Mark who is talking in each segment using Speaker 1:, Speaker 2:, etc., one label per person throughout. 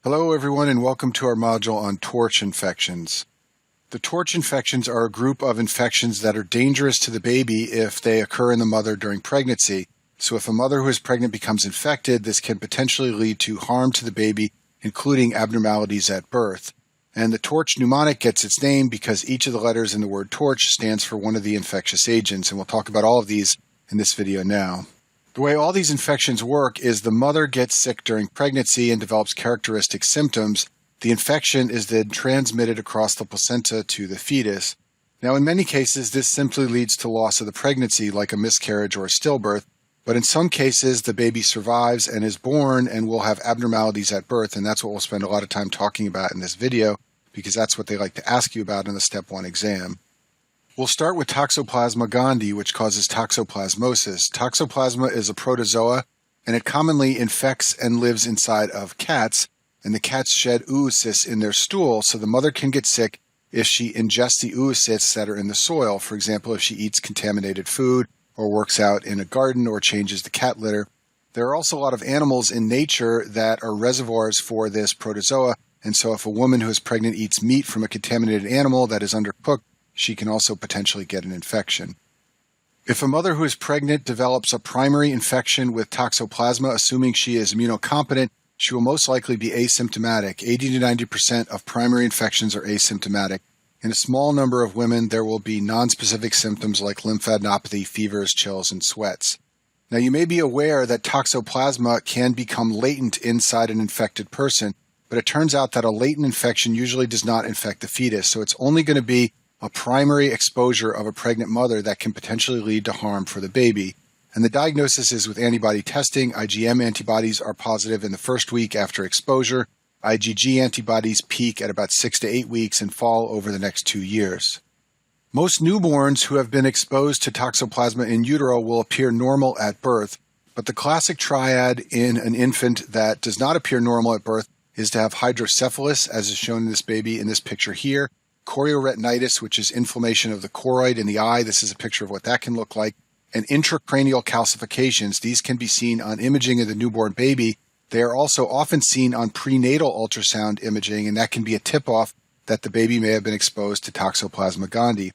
Speaker 1: Hello everyone and welcome to our module on torch infections. The torch infections are a group of infections that are dangerous to the baby if they occur in the mother during pregnancy. So if a mother who is pregnant becomes infected, this can potentially lead to harm to the baby, including abnormalities at birth. And the torch mnemonic gets its name because each of the letters in the word torch stands for one of the infectious agents, and we'll talk about all of these in this video now. The way all these infections work is the mother gets sick during pregnancy and develops characteristic symptoms. The infection is then transmitted across the placenta to the fetus. Now, in many cases, this simply leads to loss of the pregnancy, like a miscarriage or a stillbirth. But in some cases, the baby survives and is born and will have abnormalities at birth, and that's what we'll spend a lot of time talking about in this video, because that's what they like to ask you about in the Step 1 exam. We'll start with Toxoplasma gondii, which causes toxoplasmosis. Toxoplasma is a protozoa, and it commonly infects and lives inside of cats, and the cats shed oocysts in their stool, so the mother can get sick if she ingests the oocysts that are in the soil. For example, if she eats contaminated food, or works out in a garden, or changes the cat litter. There are also a lot of animals in nature that are reservoirs for this protozoa, and so if a woman who is pregnant eats meat from a contaminated animal that is undercooked, she can also potentially get an infection. If a mother who is pregnant develops a primary infection with Toxoplasma, assuming she is immunocompetent, she will most likely be asymptomatic. 80 to 90% of primary infections are asymptomatic. In a small number of women, there will be nonspecific symptoms like lymphadenopathy, fevers, chills, and sweats. Now, you may be aware that Toxoplasma can become latent inside an infected person, but it turns out that a latent infection usually does not infect the fetus, so it's only going to be a primary exposure of a pregnant mother that can potentially lead to harm for the baby. And the diagnosis is with antibody testing. IgM antibodies are positive in the first week after exposure. IgG antibodies peak at about 6 to 8 weeks and fall over the next 2 years. Most newborns who have been exposed to Toxoplasma in utero will appear normal at birth, but the classic triad in an infant that does not appear normal at birth is to have hydrocephalus, as is shown in this baby in this picture here, chorioretinitis, which is inflammation of the choroid in the eye. This is a picture of what that can look like. And intracranial calcifications. These can be seen on imaging of the newborn baby. They are also often seen on prenatal ultrasound imaging, and that can be a tip-off that the baby may have been exposed to Toxoplasma gondii.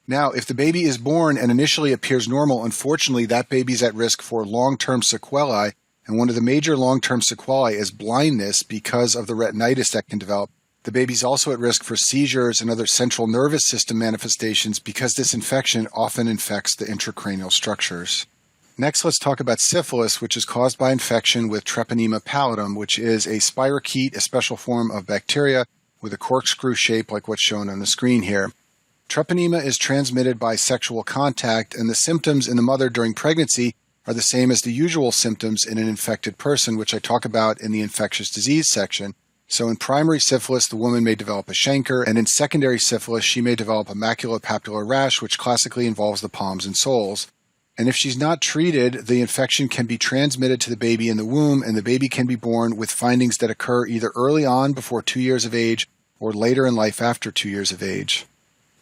Speaker 1: Now, if the baby is born and initially appears normal, unfortunately, that baby is at risk for long-term sequelae, and one of the major long-term sequelae is blindness because of the retinitis that can develop. The baby's also at risk for seizures and other central nervous system manifestations because this infection often infects the intracranial structures. Next, let's talk about syphilis, which is caused by infection with Treponema pallidum, which is a spirochete, a special form of bacteria with a corkscrew shape like what's shown on the screen here. Treponema is transmitted by sexual contact, and the symptoms in the mother during pregnancy are the same as the usual symptoms in an infected person, which I talk about in the infectious disease section. So in primary syphilis, the woman may develop a chancre, and in secondary syphilis, she may develop a maculopapular rash, which classically involves the palms and soles. And if she's not treated, the infection can be transmitted to the baby in the womb, and the baby can be born with findings that occur either early on before 2 years of age or later in life after 2 years of age.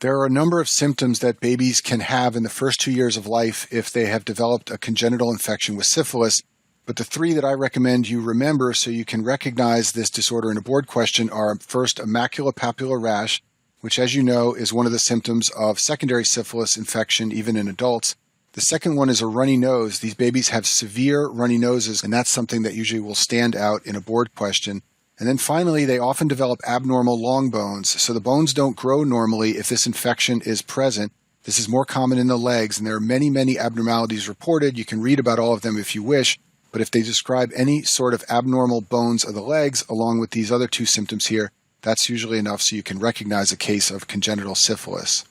Speaker 1: There are a number of symptoms that babies can have in the first 2 years of life if they have developed a congenital infection with syphilis. But the three that I recommend you remember so you can recognize this disorder in a board question are, first, a maculopapular rash, which, as you know, is one of the symptoms of secondary syphilis infection even in adults. The second one is a runny nose. These babies have severe runny noses, and that's something that usually will stand out in a board question. And then finally, they often develop abnormal long bones. So the bones don't grow normally if this infection is present. This is more common in the legs, and there are many, many abnormalities reported. You can read about all of them if you wish. But if they describe any sort of abnormal bones of the legs, along with these other two symptoms here, that's usually enough so you can recognize a case of congenital syphilis.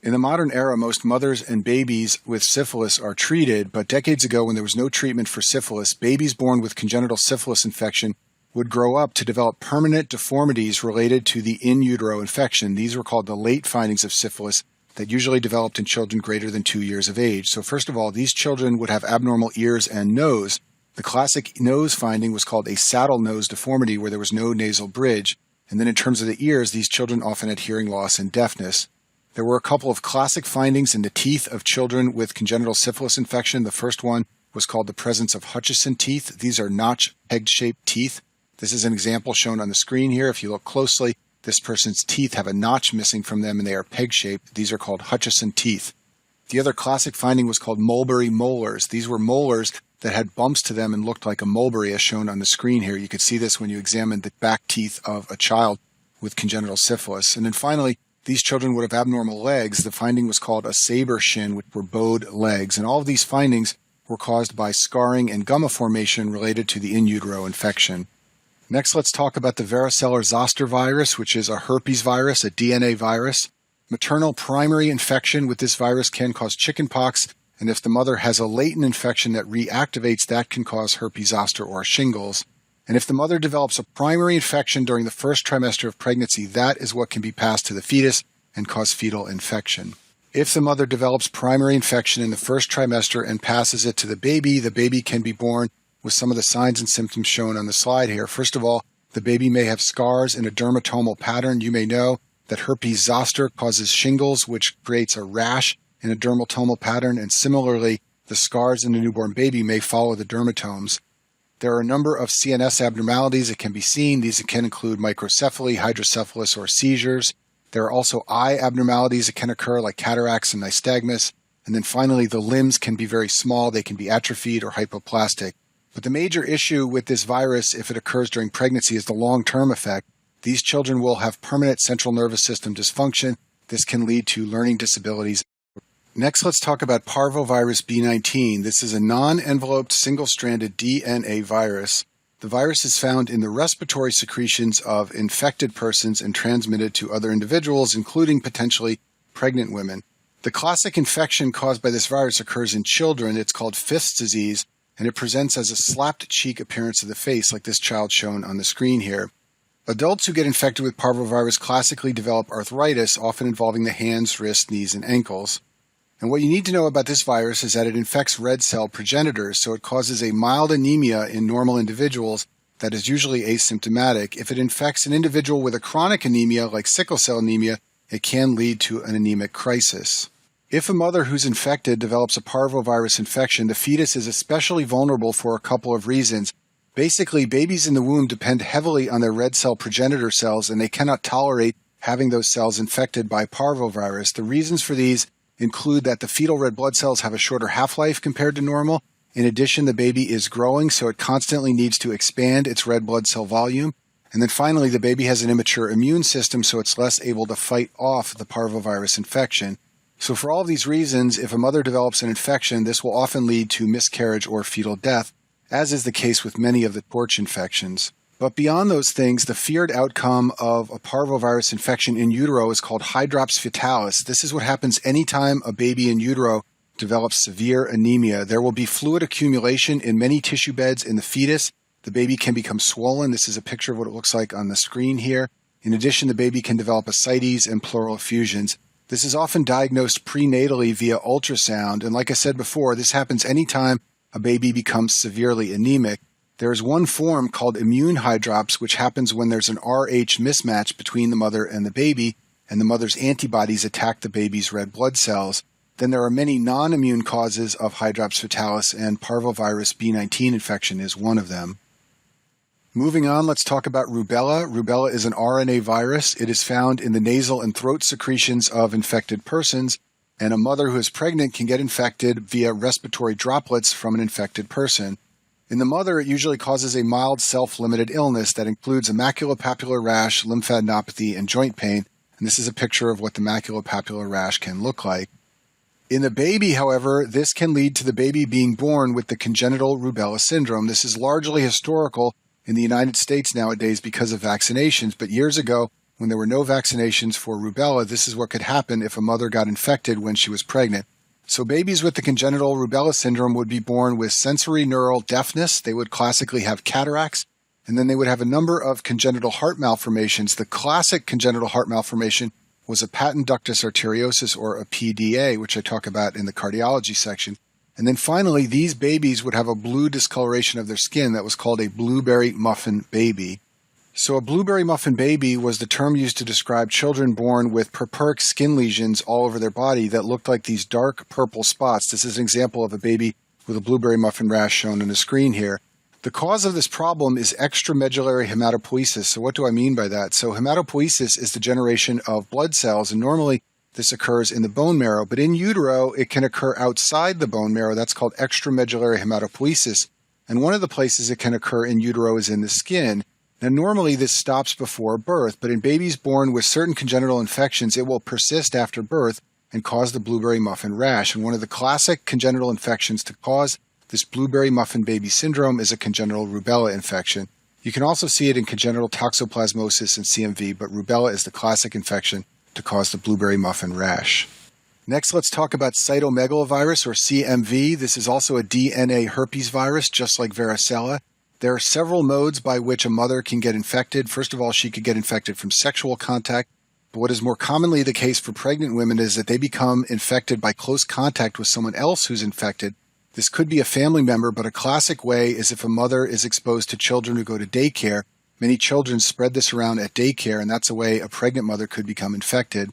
Speaker 1: In the modern era, most mothers and babies with syphilis are treated, but decades ago when there was no treatment for syphilis, babies born with congenital syphilis infection would grow up to develop permanent deformities related to the in utero infection. These were called the late findings of syphilis that usually developed in children greater than 2 years of age. So first of all, these children would have abnormal ears and nose. The classic nose finding was called a saddle nose deformity, where there was no nasal bridge. And then in terms of the ears, these children often had hearing loss and deafness. There were a couple of classic findings in the teeth of children with congenital syphilis infection. The first one was called the presence of Hutchinson teeth. These are notch, peg-shaped teeth This is an example shown on the screen here. If you look closely, this person's teeth have a notch missing from them and they are peg-shaped. These are called Hutchison teeth. The other classic finding was called mulberry molars. These were molars that had bumps to them and looked like a mulberry, as shown on the screen here. You could see this when you examined the back teeth of a child with congenital syphilis. And then finally, these children would have abnormal legs. The finding was called a saber shin, which were bowed legs. And all of these findings were caused by scarring and gumma formation related to the in utero infection. Next, let's talk about the varicella-zoster virus, which is a herpes virus, a DNA virus. Maternal primary infection with this virus can cause chickenpox, and if the mother has a latent infection that reactivates, that can cause herpes zoster or shingles. And if the mother develops a primary infection during the first trimester of pregnancy, that is what can be passed to the fetus and cause fetal infection. If the mother develops primary infection in the first trimester and passes it to the baby can be born with some of the signs and symptoms shown on the slide here. First of all, the baby may have scars in a dermatomal pattern. You may know that herpes zoster causes shingles, which creates a rash in a dermatomal pattern, and similarly, the scars in the newborn baby may follow the dermatomes. There are a number of CNS abnormalities that can be seen. These can include microcephaly, hydrocephalus, or seizures. There are also eye abnormalities that can occur, like cataracts and nystagmus. And then finally, the limbs can be very small. They can be atrophied or hypoplastic. But the major issue with this virus, if it occurs during pregnancy, is the long-term effect. These children will have permanent central nervous system dysfunction. This can lead to learning disabilities. Next, let's talk about parvovirus B19. This is a non-enveloped single-stranded DNA virus. The virus is found in the respiratory secretions of infected persons and transmitted to other individuals, including potentially pregnant women. The classic infection caused by this virus occurs in children. It's called Fifth's disease, and it presents as a slapped cheek appearance of the face, like this child shown on the screen here. Adults who get infected with parvovirus classically develop arthritis, often involving the hands, wrists, knees, and ankles. And what you need to know about this virus is that it infects red cell progenitors, so it causes a mild anemia in normal individuals that is usually asymptomatic. If it infects an individual with a chronic anemia, like sickle cell anemia, it can lead to an anemic crisis. If a mother who's infected develops a parvovirus infection, the fetus is especially vulnerable for a couple of reasons. Basically, babies in the womb depend heavily on their red cell progenitor cells, and they cannot tolerate having those cells infected by parvovirus. The reasons for these include that the fetal red blood cells have a shorter half-life compared to normal. In addition, the baby is growing, so it constantly needs to expand its red blood cell volume. And then finally, the baby has an immature immune system, so it's less able to fight off the parvovirus infection. So for all of these reasons, if a mother develops an infection, this will often lead to miscarriage or fetal death, as is the case with many of the torch infections. But beyond those things, the feared outcome of a parvovirus infection in utero is called hydrops fetalis. This is what happens anytime a baby in utero develops severe anemia. There will be fluid accumulation in many tissue beds in the fetus. The baby can become swollen. This is a picture of what it looks like on the screen here. In addition, the baby can develop ascites and pleural effusions. This is often diagnosed prenatally via ultrasound. And like I said before, this happens anytime a baby becomes severely anemic. There is one form called immune hydrops, which happens when there's an Rh mismatch between the mother and the baby, and the mother's antibodies attack the baby's red blood cells. Then there are many non-immune causes of hydrops fetalis, and parvovirus B19 infection is one of them. Moving on, let's talk about rubella. Rubella is an RNA virus. It is found in the nasal and throat secretions of infected persons, and a mother who is pregnant can get infected via respiratory droplets from an infected person. In the mother, it usually causes a mild self-limited illness that includes a maculopapular rash, lymphadenopathy, and joint pain, and this is a picture of what the maculopapular rash can look like. In the baby, however, this can lead to the baby being born with the congenital rubella syndrome. This is largely historical in the United States nowadays because of vaccinations, but years ago, when there were no vaccinations for rubella, this is what could happen if a mother got infected when she was pregnant. So babies with the congenital rubella syndrome would be born with sensory neural deafness. They would classically have cataracts, and then they would have a number of congenital heart malformations. The classic congenital heart malformation was a patent ductus arteriosus, or a PDA, which I talk about in the cardiology section. And then finally, these babies would have a blue discoloration of their skin that was called a blueberry muffin baby. So a blueberry muffin baby was the term used to describe children born with purpuric skin lesions all over their body that looked like these dark purple spots. This is an example of a baby with a blueberry muffin rash shown on the screen here. The cause of this problem is extramedullary hematopoiesis. So what do I mean by that? So hematopoiesis is the generation of blood cells, and normally this occurs in the bone marrow, but in utero it can occur outside the bone marrow. That's called extramedullary hematopoiesis. And one of the places it can occur in utero is in the skin. Now normally this stops before birth, but in babies born with certain congenital infections, it will persist after birth and cause the blueberry muffin rash. And one of the classic congenital infections to cause this blueberry muffin baby syndrome is a congenital rubella infection. You can also see it in congenital toxoplasmosis and CMV, but rubella is the classic infection to cause the blueberry muffin rash. Next, let's talk about cytomegalovirus, or CMV. This is also a DNA herpes virus, just like varicella. There are several modes by which a mother can get infected. First of all, she could get infected from sexual contact. But what is more commonly the case for pregnant women is that they become infected by close contact with someone else who's infected. This could be a family member, but a classic way is if a mother is exposed to children who go to daycare. Many children spread this around at daycare, and that's a way a pregnant mother could become infected.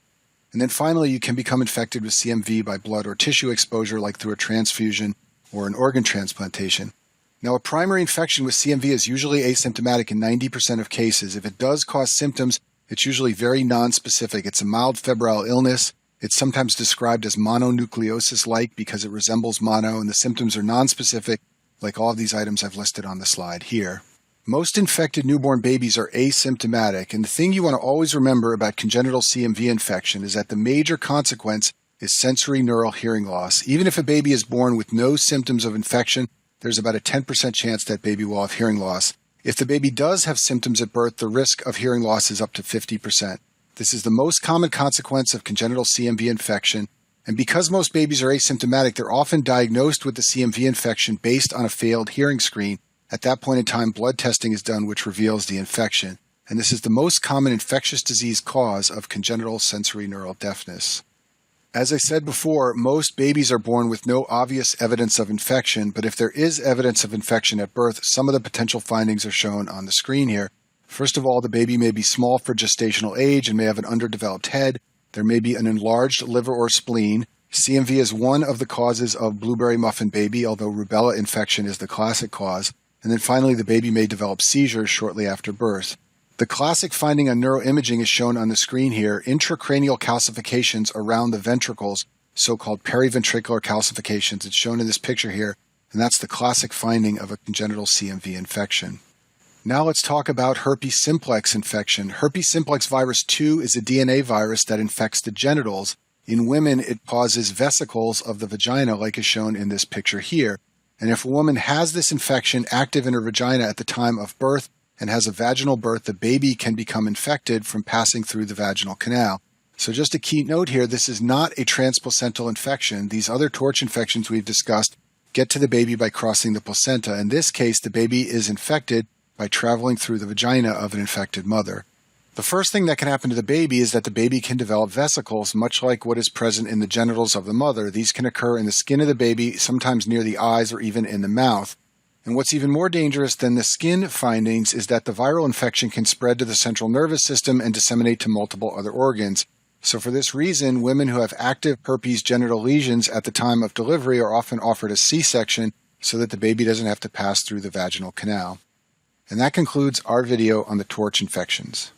Speaker 1: And then finally, you can become infected with CMV by blood or tissue exposure, like through a transfusion or an organ transplantation. Now, a primary infection with CMV is usually asymptomatic in 90% of cases. If it does cause symptoms, it's usually very nonspecific. It's a mild febrile illness. It's sometimes described as mononucleosis-like because it resembles mono, and the symptoms are nonspecific, like all of these items I've listed on the slide here. Most infected newborn babies are asymptomatic, and the thing you want to always remember about congenital CMV infection is that the major consequence is sensory neural hearing loss. Even if a baby is born with no symptoms of infection, there's about a 10% chance that baby will have hearing loss. If the baby does have symptoms at birth, the risk of hearing loss is up to 50%. This is the most common consequence of congenital CMV infection, and because most babies are asymptomatic, they're often diagnosed with the CMV infection based on a failed hearing screen. At that point in time, blood testing is done, which reveals the infection, and this is the most common infectious disease cause of congenital sensory neural deafness. As I said before, most babies are born with no obvious evidence of infection, but if there is evidence of infection at birth, some of the potential findings are shown on the screen here. First of all, the baby may be small for gestational age and may have an underdeveloped head. There may be an enlarged liver or spleen. CMV is one of the causes of blueberry muffin baby, although rubella infection is the classic cause. And then finally, the baby may develop seizures shortly after birth. The classic finding on neuroimaging is shown on the screen here: intracranial calcifications around the ventricles, so-called periventricular calcifications. It's shown in this picture here, and that's the classic finding of a congenital CMV infection. Now let's talk about herpes simplex infection. Herpes simplex virus 2 is a DNA virus that infects the genitals. In women, it causes vesicles of the vagina, like is shown in this picture here. And if a woman has this infection active in her vagina at the time of birth and has a vaginal birth, the baby can become infected from passing through the vaginal canal. So just a key note here, this is not a transplacental infection. These other torch infections we've discussed get to the baby by crossing the placenta. In this case, the baby is infected by traveling through the vagina of an infected mother. The first thing that can happen to the baby is that the baby can develop vesicles, much like what is present in the genitals of the mother. These can occur in the skin of the baby, sometimes near the eyes or even in the mouth. And what's even more dangerous than the skin findings is that the viral infection can spread to the central nervous system and disseminate to multiple other organs. So for this reason, women who have active herpes genital lesions at the time of delivery are often offered a C-section so that the baby doesn't have to pass through the vaginal canal. And that concludes our video on the torch infections.